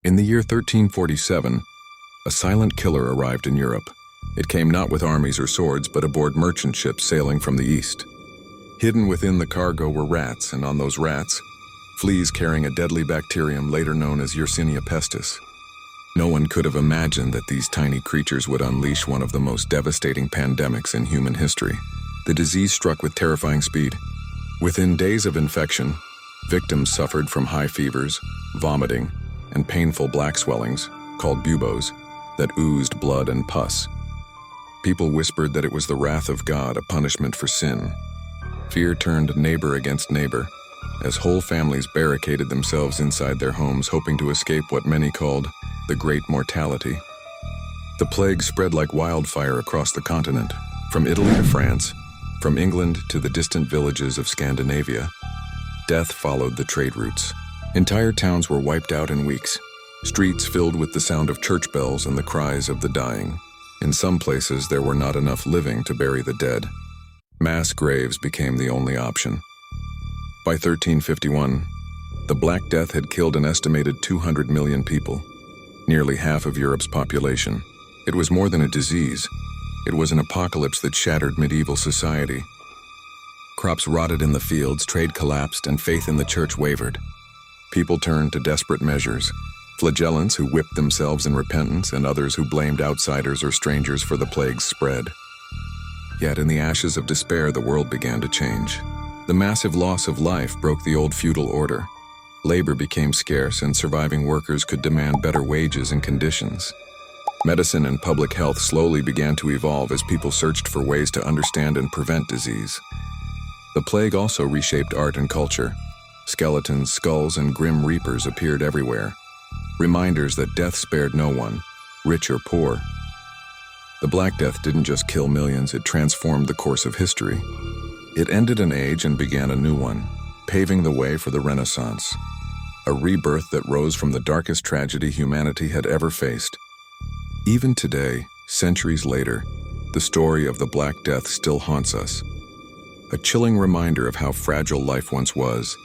In the year 1347, a silent killer arrived in Europe. It came not with armies or swords, but aboard merchant ships sailing from the east. Hidden within the cargo were rats, and on those rats, fleas carrying a deadly bacterium later known as Yersinia pestis. No one could have imagined that these tiny creatures would unleash one of the most devastating pandemics in human history. The disease struck with terrifying speed. Within days of infection, victims suffered from high fevers, vomiting, and painful black swellings, called buboes, that oozed blood and pus. People whispered that it was the wrath of God, a punishment for sin. Fear turned neighbor against neighbor, as whole families barricaded themselves inside their homes, hoping to escape what many called the Great Mortality. The plague spread like wildfire across the continent, from Italy to France, from England to the distant villages of Scandinavia. Death followed the trade routes. Entire towns were wiped out in weeks, streets filled with the sound of church bells and the cries of the dying. In some places, there were not enough living to bury the dead. Mass graves became the only option. By 1351, the Black Death had killed an estimated 200 million people, nearly half of Europe's population. It was more than a disease. It was an apocalypse that shattered medieval society. Crops rotted in the fields, trade collapsed, and faith in the church wavered. People turned to desperate measures, flagellants who whipped themselves in repentance and others who blamed outsiders or strangers for the plague's spread. Yet in the ashes of despair, the world began to change. The massive loss of life broke the old feudal order. Labor became scarce, and surviving workers could demand better wages and conditions. Medicine and public health slowly began to evolve as people searched for ways to understand and prevent disease. The plague also reshaped art and culture. Skeletons, skulls, and grim reapers appeared everywhere, reminders that death spared no one, rich or poor. The Black Death didn't just kill millions, it transformed the course of history. It ended an age and began a new one, paving the way for the Renaissance, a rebirth that rose from the darkest tragedy humanity had ever faced. Even today, centuries later, the story of the Black Death still haunts us, a chilling reminder of how fragile life once was,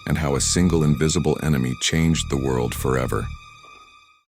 and how a single invisible enemy changed the world forever.